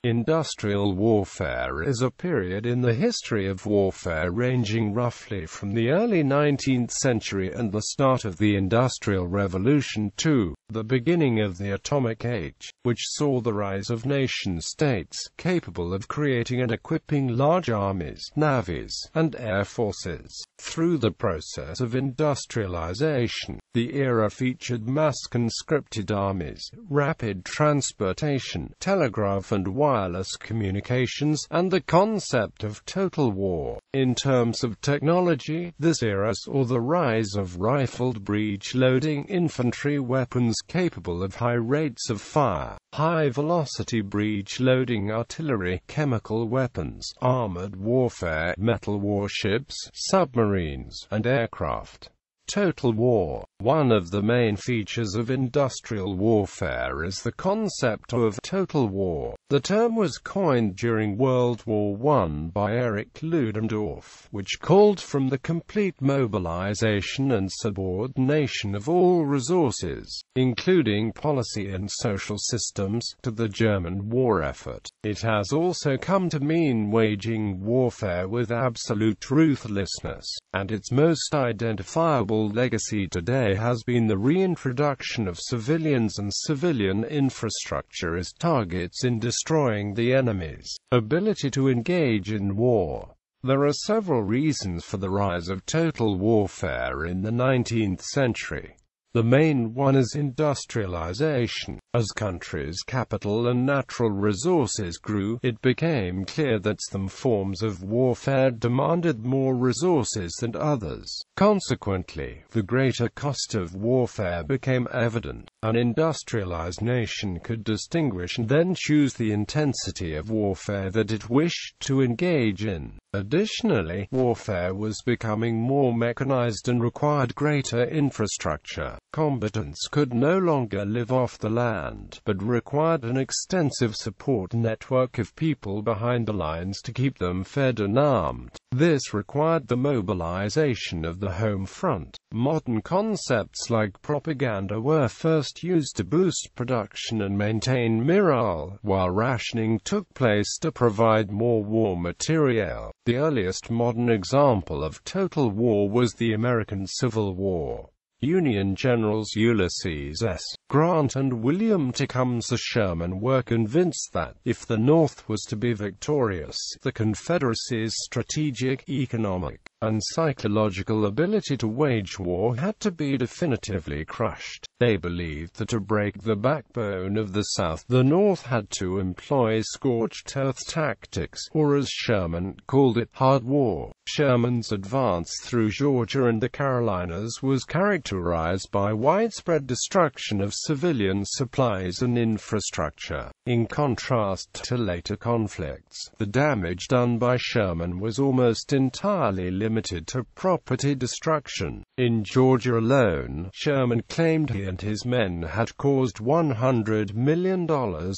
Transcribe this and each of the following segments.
Industrial warfare is a period in the history of warfare ranging roughly from the early 19th century and the start of the Industrial Revolution to the beginning of the Atomic Age, which saw the rise of nation-states capable of creating and equipping large armies, navies, and air forces. Through the process of industrialization, the era featured mass-conscripted armies, rapid transportation, telegraph and wireless communications, and the concept of total war. In terms of technology, this era saw the rise of rifled breech-loading infantry weapons capable of high rates of fire, high-velocity breech-loading artillery, chemical weapons, armored warfare, metal warships, submarines, and aircraft. Total war. One of the main features of industrial warfare is the concept of total war. The term was coined during World War I by Erich Ludendorff, which called for the complete mobilization and subordination of all resources, including policy and social systems, to the German war effort. It has also come to mean waging warfare with absolute ruthlessness, and its most identifiable legacy today has been the reintroduction of civilians and civilian infrastructure as targets in destroying the enemy's ability to engage in war. There are several reasons for the rise of total warfare in the 19th century. The main one is industrialization. As countries' capital and natural resources grew, it became clear that some forms of warfare demanded more resources than others. Consequently, the greater cost of warfare became evident. An industrialized nation could distinguish and then choose the intensity of warfare that it wished to engage in. Additionally, warfare was becoming more mechanized and required greater infrastructure. Combatants could no longer live off the land, but required an extensive support network of people behind the lines to keep them fed and armed. This required the mobilization of the home front. Modern concepts like propaganda were first used to boost production and maintain morale, while rationing took place to provide more war materiel. The earliest modern example of total war was the American Civil War. Union Generals Ulysses S. Grant and William Tecumseh Sherman were convinced that, if the North was to be victorious, the Confederacy's strategic, economic, and psychological ability to wage war had to be definitively crushed. They believed that to break the backbone of the South, the North had to employ scorched earth tactics, or as Sherman called it, hard war. Sherman's advance through Georgia and the Carolinas was characterized by widespread destruction of civilian supplies and infrastructure. In contrast to later conflicts, the damage done by Sherman was almost entirely limited to property destruction. In Georgia alone, Sherman claimed he and his men had caused $100 million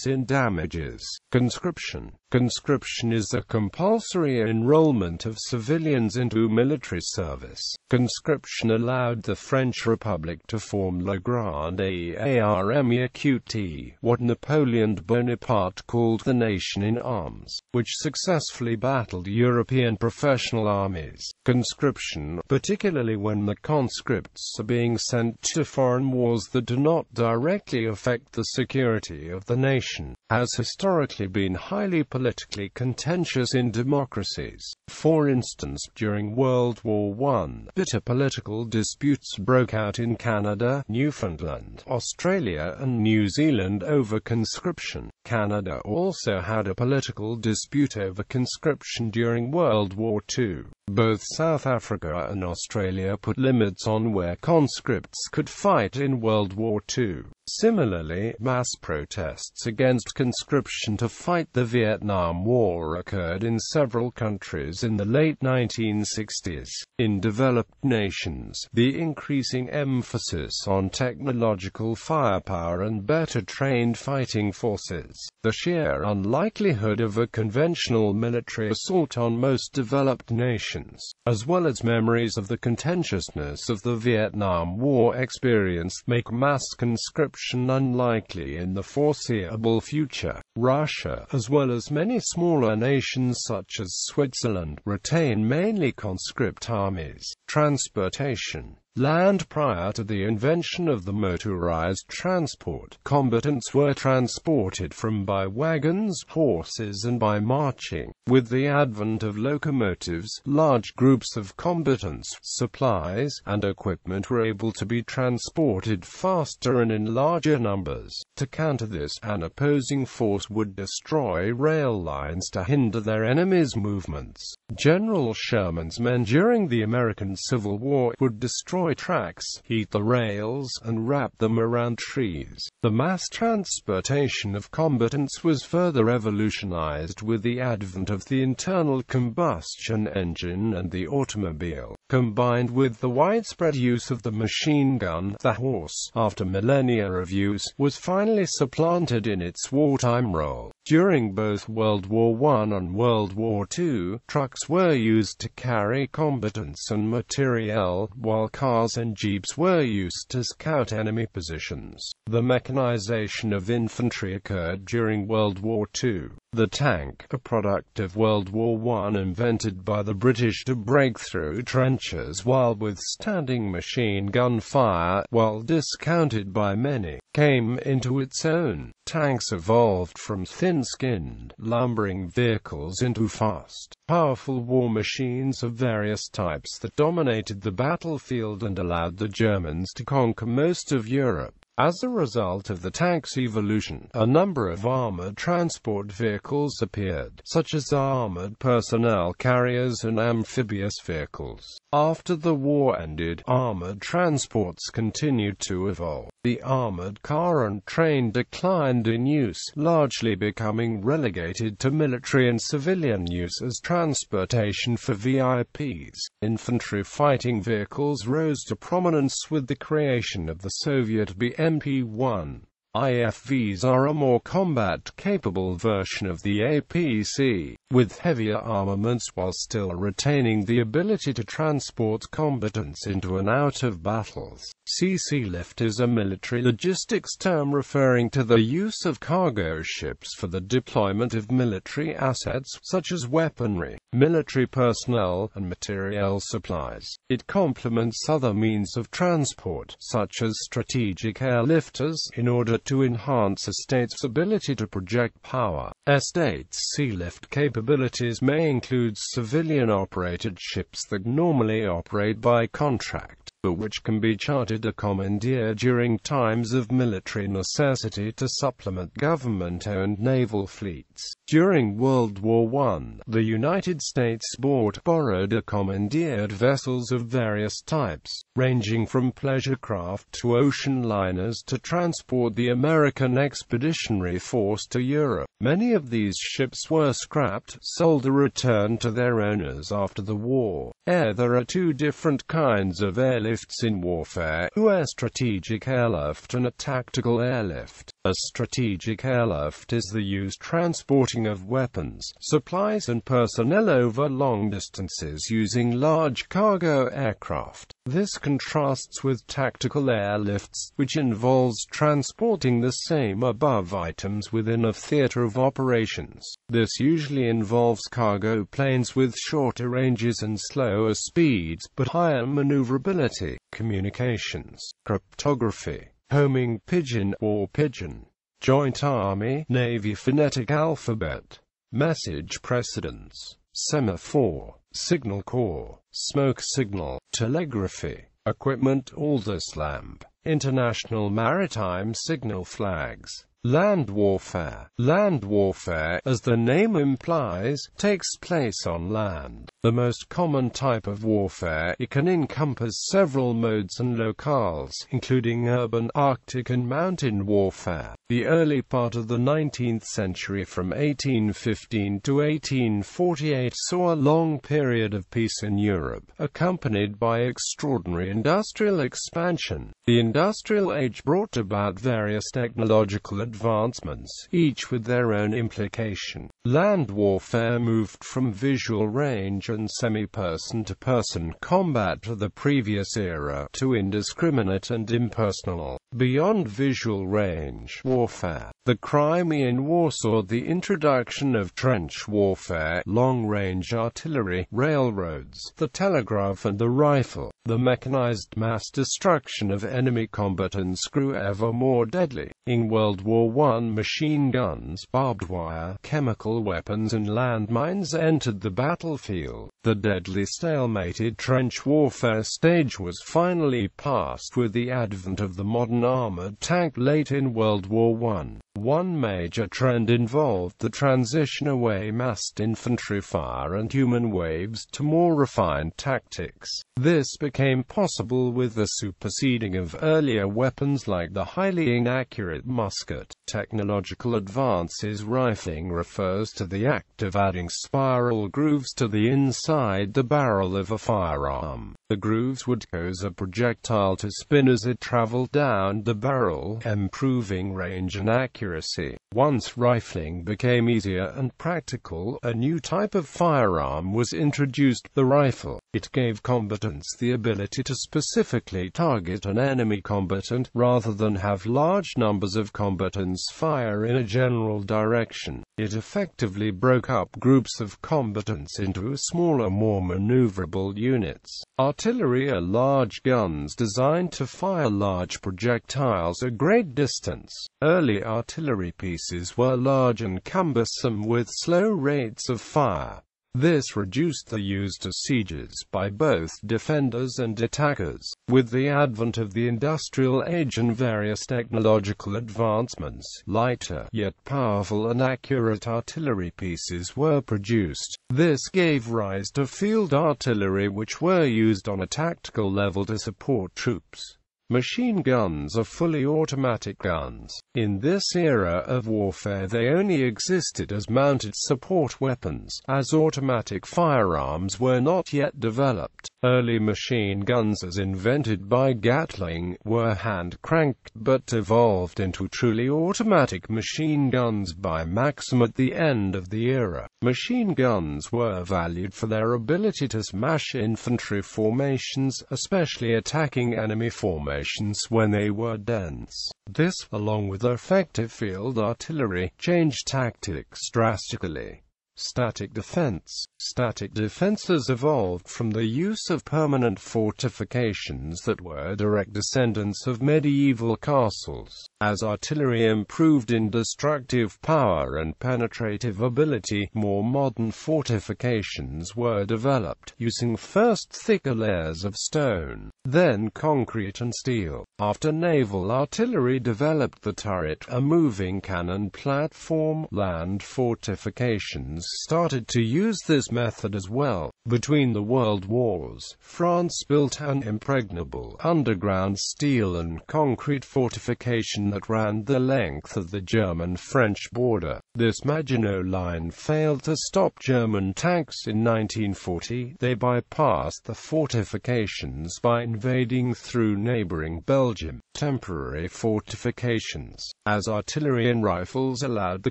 in damages. Conscription. Conscription is the compulsory enrollment of civilians into military service. Conscription allowed the French Republic to form La Grande Armée, what Napoleon Bonaparte called the nation in arms, which successfully battled European professional armies. Conscription, particularly when the conscripts are being sent to foreign wars that do not directly affect the security of the nation, has historically been highly politically contentious in democracies. For instance, during World War I, bitter political disputes broke out in Canada, Newfoundland, Australia, and New Zealand over conscription. Canada also had a political dispute over conscription during World War II. Both South Africa and Australia put limits on where conscripts could fight in World War II. Similarly, mass protests against conscription to fight the Vietnam War occurred in several countries in the late 1960s. In developed nations, the increasing emphasis on technological firepower and better trained fighting forces, the sheer unlikelihood of a conventional military assault on most developed nations, as well as memories of the contentiousness of the Vietnam War experience, make mass conscription conscription unlikely in the foreseeable future. Russia, as well as many smaller nations such as Switzerland, retain mainly conscript armies. Transportation. Land. Prior to the invention of the motorized transport, combatants were transported by wagons, horses and by marching. With the advent of locomotives, large groups of combatants, supplies, and equipment were able to be transported faster and in larger numbers. To counter this, an opposing force would destroy rail lines to hinder their enemies' movements. General Sherman's men during the American Civil War would destroy tracks, heat the rails, and wrap them around trees. The mass transportation of combatants was further revolutionized with the advent of the internal combustion engine and the automobile. Combined with the widespread use of the machine gun, the horse, after millennia of use, was finally supplanted in its wartime role. During both World War I and World War II, trucks were used to carry combatants and materiel, while cars and jeeps were used to scout enemy positions. The mechanization of infantry occurred during World War II. The tank, a product of World War I invented by the British to break through trenches while withstanding machine gun fire, while discounted by many, came into its own. Tanks evolved from thin-skinned, lumbering vehicles into fast, powerful war machines of various types that dominated the battlefield and allowed the Germans to conquer most of Europe. As a result of the tank's evolution, a number of armored transport vehicles appeared, such as armored personnel carriers and amphibious vehicles. After the war ended, armored transports continued to evolve. The armored car and train declined in use, largely becoming relegated to military and civilian use as transportation for VIPs. Infantry fighting vehicles rose to prominence with the creation of the Soviet BMP-1. IFVs are a more combat-capable version of the APC, with heavier armaments while still retaining the ability to transport combatants into and out of battles. CC lift is a military logistics term referring to the use of cargo ships for the deployment of military assets, such as weaponry, military personnel, and materiel supplies. It complements other means of transport, such as strategic airlifters, in order to enhance a state's ability to project power. A state's sea lift capabilities may include civilian-operated ships that normally operate by contract, but which can be chartered or commandeered during times of military necessity to supplement government-owned naval fleets. During World War I, the United States bought, borrowed or commandeered vessels of various types, ranging from pleasure craft to ocean liners to transport the American Expeditionary Force to Europe. Many of these ships were scrapped, sold or returned to their owners after the war. There are two different kinds of airlifts in warfare: a strategic airlift and a tactical airlift. A strategic airlift is the use transporting of weapons, supplies and personnel over long distances using large cargo aircraft. This contrasts with tactical airlifts, which involves transporting the same above items within a theater of operations. This usually involves cargo planes with shorter ranges and slower speeds, but higher maneuverability. Communications, cryptography, homing pigeon or pigeon, joint Army-Navy phonetic alphabet, message precedence, semaphore, signal corps, smoke signal, telegraphy, equipment Aldous lamp, international maritime signal flags. Land warfare. Land warfare, as the name implies, takes place on land. The most common type of warfare, it can encompass several modes and locales, including urban, Arctic and mountain warfare. The early part of the 19th century from 1815 to 1848 saw a long period of peace in Europe, accompanied by extraordinary industrial expansion. The industrial age brought about various technological advancements, each with their own implication. Land warfare moved from visual range and semi-person-to-person combat of the previous era to indiscriminate and impersonal, beyond visual range warfare. The Crimean War saw the introduction of trench warfare, long-range artillery, railroads, the telegraph and the rifle. The mechanized mass destruction of enemy combatants grew ever more deadly. In World War I, machine guns, barbed wire, chemical weapons and landmines entered the battlefield. The deadly stalemated trench warfare stage was finally passed with the advent of the modern armored tank late in World War I. One major trend involved the transition away massed infantry fire and human waves to more refined tactics. This became possible with the superseding of earlier weapons like the highly inaccurate musket. Technological advances. Rifling refers to the act of adding spiral grooves to the inside the barrel of a firearm. The grooves would cause a projectile to spin as it traveled down the barrel, improving range and accuracy. Once rifling became easier and practical, a new type of firearm was introduced, the rifle. It gave combatants the ability to specifically target an enemy combatant, rather than have large numbers of combatants fire in a general direction. It effectively broke up groups of combatants into smaller, more maneuverable units. Artillery are large guns designed to fire large projectiles a great distance. Early artillery pieces were large and cumbersome with slow rates of fire. This reduced the use to sieges by both defenders and attackers. With the advent of the industrial age and various technological advancements, lighter, yet powerful and accurate artillery pieces were produced. This gave rise to field artillery, which were used on a tactical level to support troops. Machine guns are fully automatic guns. In this era of warfare they only existed as mounted support weapons, as automatic firearms were not yet developed. Early machine guns, as invented by Gatling, were hand-cranked, but evolved into truly automatic machine guns by Maxim at the end of the era. Machine guns were valued for their ability to smash infantry formations, especially attacking enemy formations when they were dense. This, along with effective field artillery, changed tactics drastically. Static defense. Static defenses evolved from the use of permanent fortifications that were direct descendants of medieval castles. As artillery improved in destructive power and penetrative ability, more modern fortifications were developed, using first thicker layers of stone, then concrete and steel. After naval artillery developed the turret, a moving cannon platform, land fortifications started to use this method as well. Between the World Wars, France built an impregnable underground steel and concrete fortification that ran the length of the German-French border. This Maginot Line failed to stop German tanks in 1940. They bypassed the fortifications by invading through neighboring Belgium. Temporary fortifications. As artillery and rifles allowed the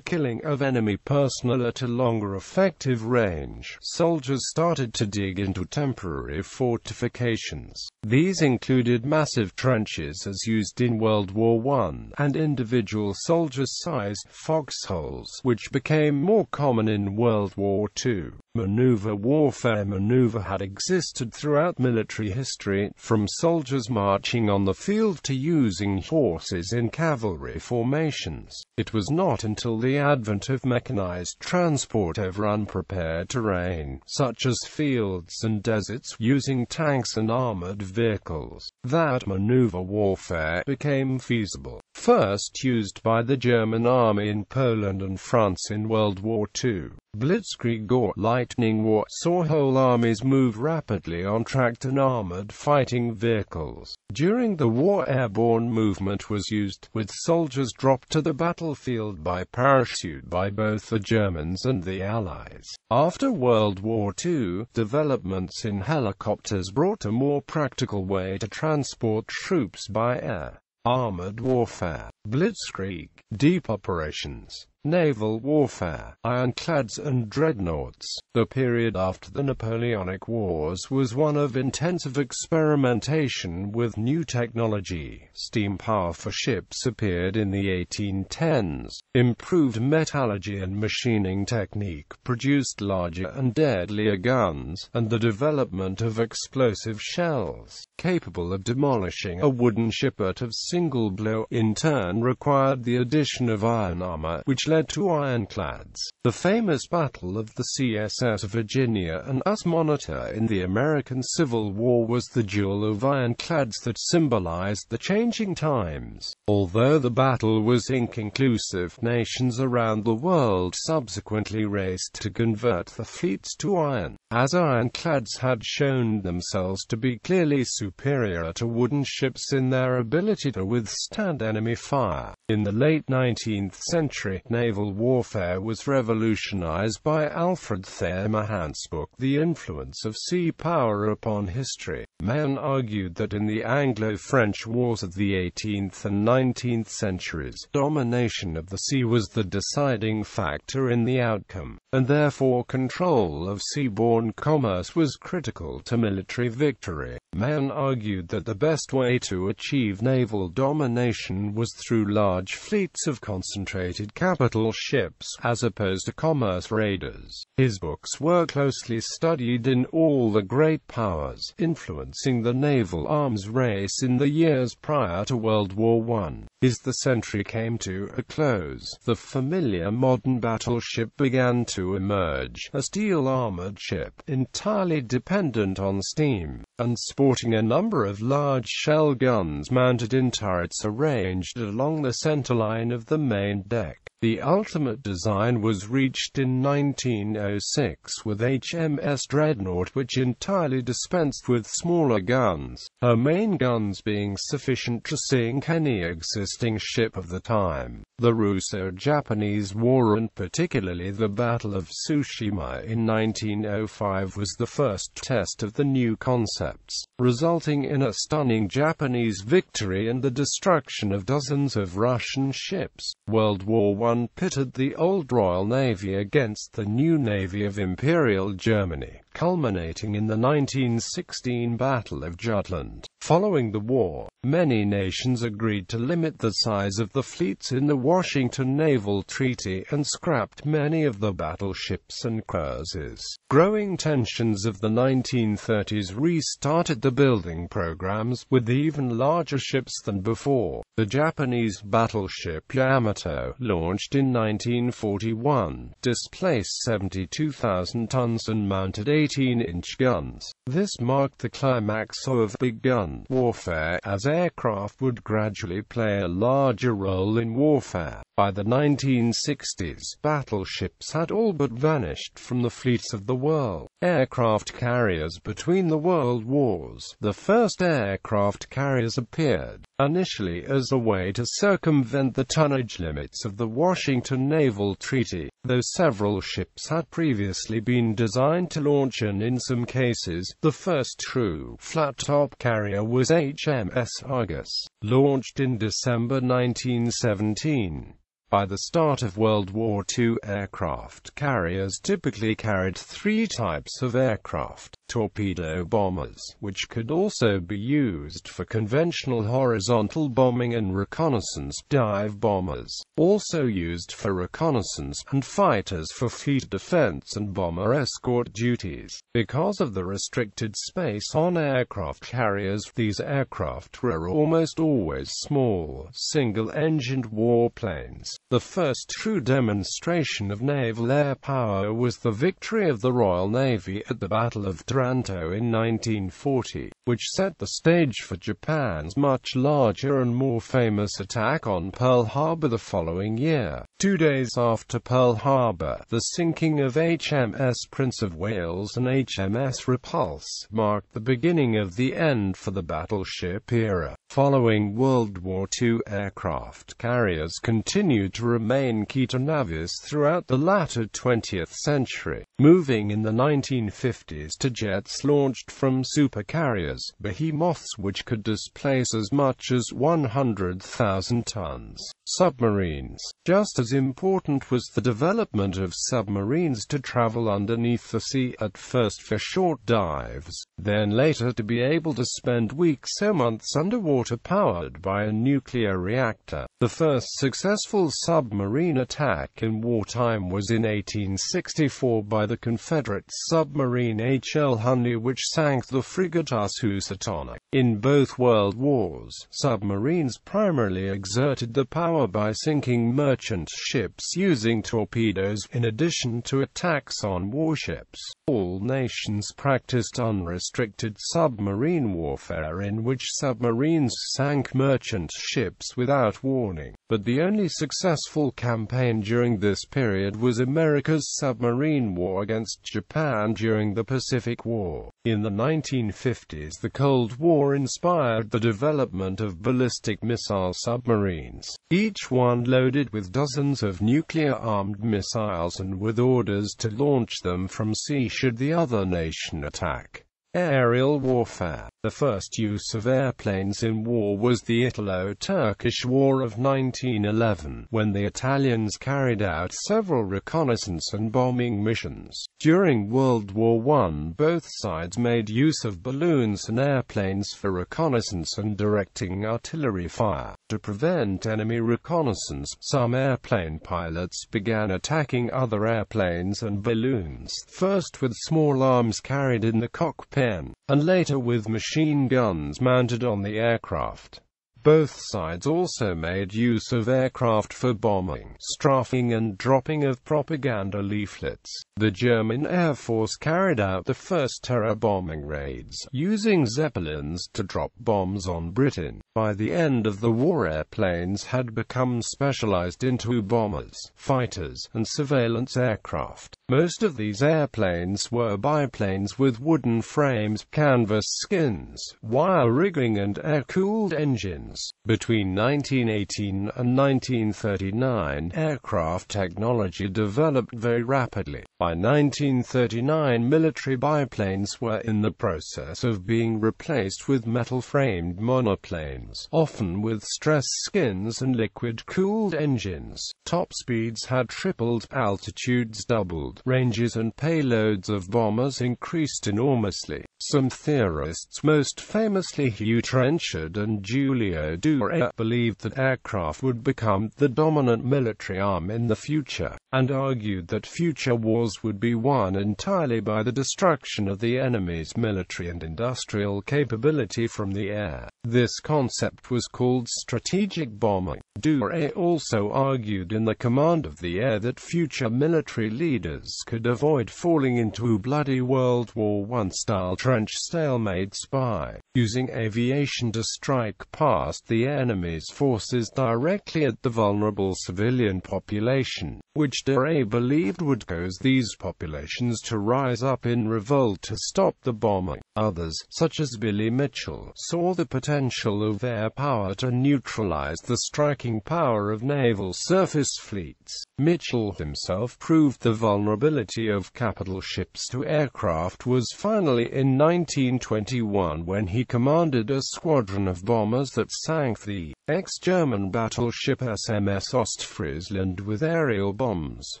killing of enemy personnel at a longer effective range, soldiers started to dig into temporary fortifications. These included massive trenches as used in World War I, and individual soldier-sized foxholes, which became more common in World War II. Maneuver warfare. Maneuver had existed throughout military history, from soldiers marching on the field to using horses in cavalry formations. It was not until the advent of mechanized transport over unprepared terrain, such as fields and deserts, using tanks and armored vehicles, that maneuver warfare became feasible. First used by the German army in Poland and France in World War II. Blitzkrieg or Lightning War saw whole armies move rapidly on tracked and armored fighting vehicles. During the war, airborne movement was used, with soldiers dropped to the battlefield by parachute by both the Germans and the Allies. After World War II, developments in helicopters brought a more practical way to transport troops by air. armored warfare, blitzkrieg, deep operations, naval warfare, ironclads and dreadnoughts. The period after the Napoleonic Wars was one of intensive experimentation with new technology. Steam power for ships appeared in the 1810s. Improved metallurgy and machining technique produced larger and deadlier guns, and the development of explosive shells, capable of demolishing a wooden ship at a single blow, in turn required the addition of iron armor, which led to ironclads. The famous Battle of the CSS Virginia and US Monitor in the American Civil War was the duel of ironclads that symbolized the changing times. Although the battle was inconclusive, nations around the world subsequently raced to convert the fleets to iron, as ironclads had shown themselves to be clearly superior to wooden ships in their ability to withstand enemy fire. In the late 19th century, naval warfare was revolutionized by Alfred Thayer Mahan's book The Influence of Sea Power Upon History. Mahan argued that in the Anglo-French wars of the 18th and 19th centuries, domination of the sea was the deciding factor in the outcome, and therefore control of seaborne commerce was critical to military victory. Mahan argued that the best way to achieve naval domination was through large fleets of concentrated capital ships, as opposed to commerce raiders. His books were closely studied in all the great powers, influencing the naval arms race in the years prior to World War I. As the century came to a close, the familiar modern battleship began to emerge, a steel-armored ship, entirely dependent on steam, and sporting a number of large shell guns mounted in turrets arranged along the centerline of the main deck. The ultimate design was reached in 1906 with HMS Dreadnought, which entirely dispensed with smaller guns, her main guns being sufficient to sink any existing ship of the time. The Russo-Japanese War, and particularly the Battle of Tsushima in 1905, was the first test of the new concepts, resulting in a stunning Japanese victory and the destruction of dozens of Russian ships. World War I pitted the old Royal Navy against the new Navy of Imperial Germany, culminating in the 1916 Battle of Jutland. Following the war, many nations agreed to limit the size of the fleets in the Washington Naval Treaty and scrapped many of the battleships and cruisers. Growing tensions of the 1930s restarted the building programs, with even larger ships than before. The Japanese battleship Yamato, launched in 1941, displaced 72,000 tons and mounted 18-inch guns. This marked the climax of big gun warfare, as aircraft would gradually play a larger role in warfare. By the 1960s, battleships had all but vanished from the fleets of the world. Aircraft carriers. Between the world wars, the first aircraft carriers appeared, initially as a way to circumvent the tonnage limits of the Washington Naval Treaty, though several ships had previously been designed to launch, and in some cases, the first true flat-top carrier was HMS Argus, launched in December 1917. By the start of World War II, aircraft carriers typically carried three types of aircraft: torpedo bombers, which could also be used for conventional horizontal bombing, and reconnaissance dive bombers, also used for reconnaissance, and fighters for fleet defense and bomber escort duties. Because of the restricted space on aircraft carriers, these aircraft were almost always small, single-engined warplanes. The first true demonstration of naval air power was the victory of the Royal Navy at the Battle of Taranto in 1940, which set the stage for Japan's much larger and more famous attack on Pearl Harbor the following year. 2 days after Pearl Harbor, the sinking of HMS Prince of Wales and HMS Repulse marked the beginning of the end for the battleship era. Following World War II, aircraft carriers continued to remain key to navies throughout the latter 20th century, moving in the 1950s to jets launched from supercarriers, behemoths which could displace as much as 100,000 tons. Submarines. Just as important was the development of submarines to travel underneath the sea, at first for short dives, then later to be able to spend weeks or months underwater powered by a nuclear reactor. The first successful submarine attack in wartime was in 1864 by the Confederate submarine H.L. Honey, which sank the frigate Housatonic. In both World Wars, submarines primarily exerted the power by sinking merchant ships using torpedoes, in addition to attacks on warships. All nations practiced unrestricted submarine warfare in which submarines sank merchant ships without warning. But the only successful campaign during this period was America's submarine war against Japan during the Pacific War. In the 1950s, the Cold War inspired the development of ballistic missile submarines, each one loaded with dozens of nuclear-armed missiles and with orders to launch them from sea should the other nation attack. Aerial warfare. The first use of airplanes in war was the Italo-Turkish War of 1911, when the Italians carried out several reconnaissance and bombing missions. During World War I, both sides made use of balloons and airplanes for reconnaissance and directing artillery fire. To prevent enemy reconnaissance, some airplane pilots began attacking other airplanes and balloons, first with small arms carried in the cockpit, and later with machine guns mounted on the aircraft. Both sides also made use of aircraft for bombing, strafing and dropping of propaganda leaflets. The German Air Force carried out the first terror bombing raids, using Zeppelins to drop bombs on Britain. By the end of the war, airplanes had become specialized into bombers, fighters, and surveillance aircraft. Most of these airplanes were biplanes with wooden frames, canvas skins, wire rigging and air-cooled engines. Between 1918 and 1939, aircraft technology developed very rapidly. By 1939, military biplanes were in the process of being replaced with metal-framed monoplanes, often with stress skins and liquid-cooled engines. Top speeds had tripled, altitudes doubled, ranges and payloads of bombers increased enormously. Some theorists, most famously Hugh Trenchard and Giulio Douret, believed that aircraft would become the dominant military arm in the future, and argued that future wars would be won entirely by the destruction of the enemy's military and industrial capability from the air. This concept was called strategic bombing. Douret also argued in The Command of the Air that future military leaders could avoid falling into a bloody World War I-style trench stalemates by using aviation to strike past the enemy's forces directly at the vulnerable civilian population, which Douret believed would cause these populations to rise up in revolt to stop the bombing. Others, such as Billy Mitchell, saw the potential of air power to neutralize the striking power of naval surface fleets. Mitchell himself proved the vulnerability of capital ships to aircraft was finally in 1921 when he commanded a squadron of bombers that sank the ex-German battleship SMS Ostfriesland with aerial bombs.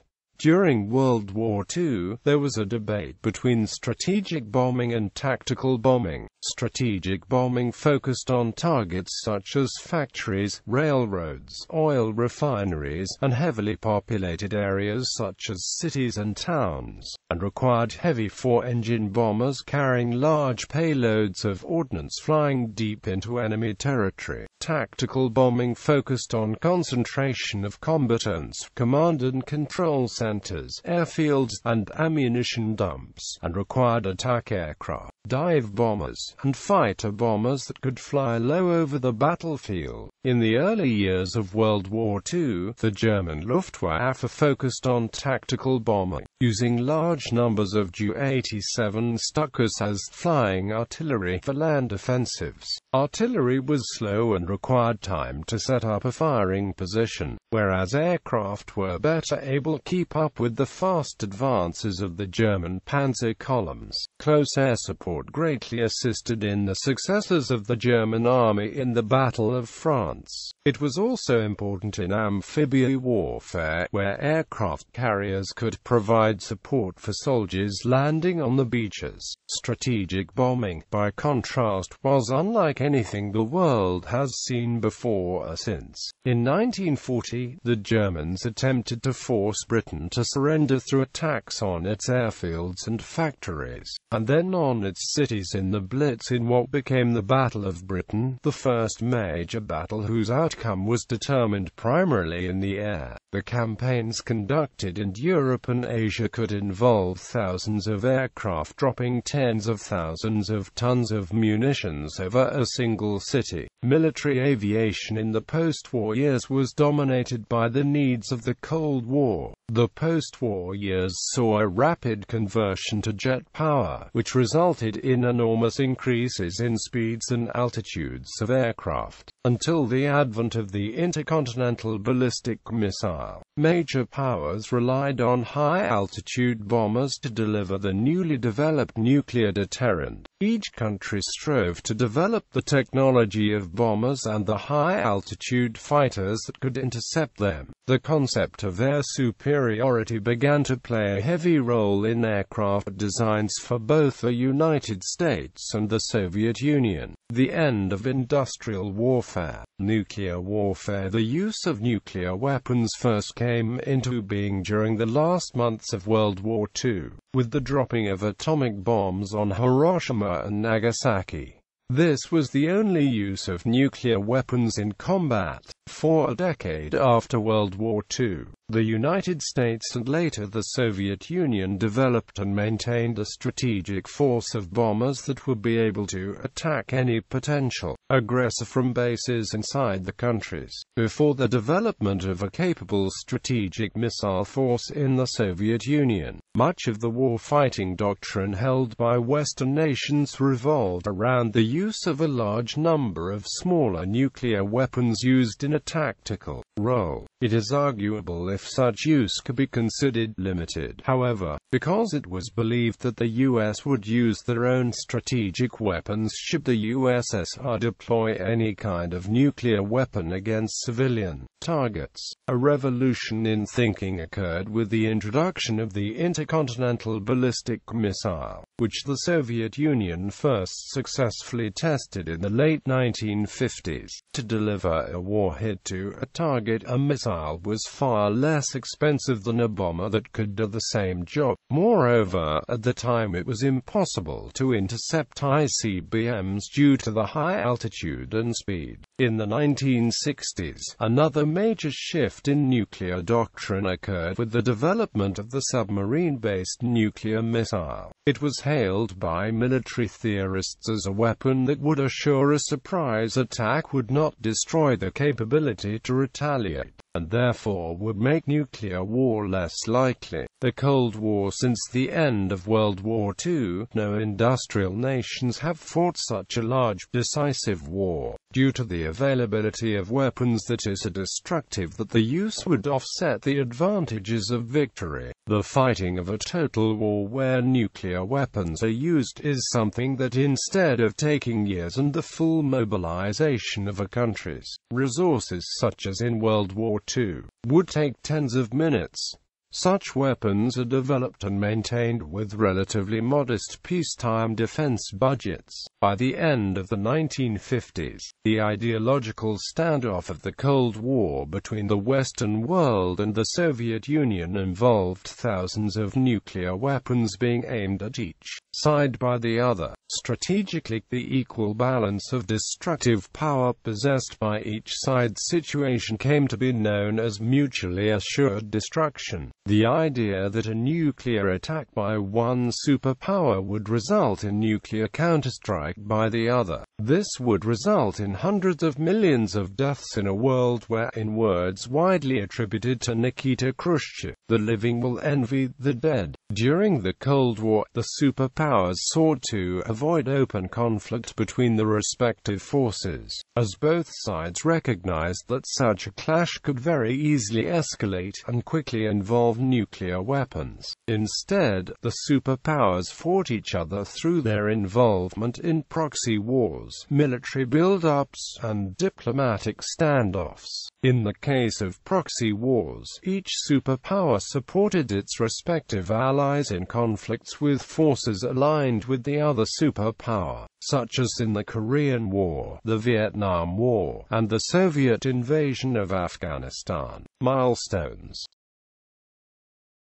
During World War II, there was a debate between strategic bombing and tactical bombing. Strategic bombing focused on targets such as factories, railroads, oil refineries, and heavily populated areas such as cities and towns, and required heavy four-engine bombers carrying large payloads of ordnance flying deep into enemy territory. Tactical bombing focused on concentration of combatants, command and control centers, centers, airfields, and ammunition dumps, and required attack aircraft, dive bombers, and fighter bombers that could fly low over the battlefield. In the early years of World War II, the German Luftwaffe focused on tactical bombing, using large numbers of Ju-87 Stukas as flying artillery for land offensives. Artillery was slow and required time to set up a firing position, whereas aircraft were better able to keep up with the fast advances of the German panzer columns. Close air support greatly assisted in the successes of the German army in the Battle of France. It was also important in amphibious warfare, where aircraft carriers could provide support for soldiers landing on the beaches. Strategic bombing, by contrast, was unlike anything the world has seen before or since. In 1940, the Germans attempted to force Britain to surrender through attacks on its airfields and factories, and then on its cities in the Blitz in what became the Battle of Britain, the first major battle whose outcome was determined primarily in the air. The campaigns conducted in Europe and Asia could involve thousands of aircraft dropping tens of thousands of tons of munitions over a single city. Military aviation in the post-war years was dominated by the needs of the Cold War. The post-war years saw a rapid conversion to jet power, which resulted in enormous increases in speeds and altitudes of aircraft. Until the advent of the intercontinental ballistic missile, major powers relied on high-altitude bombers to deliver the newly developed nuclear deterrent. Each country strove to develop the technology of bombers and the high-altitude fighters that could intercept them. The concept of air superiority began to play a heavy role in aircraft designs for both the United States and the Soviet Union. The end of industrial warfare. Nuclear warfare. The use of nuclear weapons first came into being during the last months of World War II, with the dropping of atomic bombs on Hiroshima and Nagasaki. This was the only use of nuclear weapons in combat. For a decade after World War II, the United States and later the Soviet Union developed and maintained a strategic force of bombers that would be able to attack any potential aggressor from bases inside the countries. Before the development of a capable strategic missile force in the Soviet Union, much of the war-fighting doctrine held by Western nations revolved around the use of a large number of smaller nuclear weapons used in a tactical role. It is arguable if such use could be considered limited, however, because it was believed that the US would use their own strategic weapons should the USSR deploy any kind of nuclear weapon against civilian targets. A revolution in thinking occurred with the introduction of the intercontinental ballistic missile, which the Soviet Union first successfully tested in the late 1950s. To deliver a warhead to a target, a missile was far less expensive than a bomber that could do the same job. Moreover, at the time it was impossible to intercept ICBMs due to the high altitude and speed. In the 1960s, another major shift in nuclear doctrine occurred with the development of the submarine-based nuclear missile. It was hailed by military theorists as a weapon that would assure a surprise attack would not destroy the capability to retaliate, and therefore would make nuclear war less likely. The Cold War. Since the end of World War II, no industrial nations have fought such a large, decisive war. Due to the availability of weapons that is so destructive that the use would offset the advantages of victory. The fighting of a total war where nuclear weapons are used is something that, instead of taking years and the full mobilization of a country's resources such as in World War II, would take tens of minutes. Such weapons are developed and maintained with relatively modest peacetime defense budgets. By the end of the 1950s, the ideological standoff of the Cold War between the Western world and the Soviet Union involved thousands of nuclear weapons being aimed at each side by the other. Strategically, the equal balance of destructive power possessed by each side's situation came to be known as mutually assured destruction. The idea that a nuclear attack by one superpower would result in nuclear counterstrike by the other. This would result in hundreds of millions of deaths in a world where, in words widely attributed to Nikita Khrushchev, the living will envy the dead. During the Cold War, the superpowers sought to avoid open conflict between the respective forces, as both sides recognized that such a clash could very easily escalate and quickly involve nuclear weapons. Instead, the superpowers fought each other through their involvement in proxy wars, military build-ups, and diplomatic standoffs. In the case of proxy wars, each superpower supported its respective allies in conflicts with forces aligned with the other superpower, such as in the Korean War, the Vietnam War, and the Soviet invasion of Afghanistan. Milestones.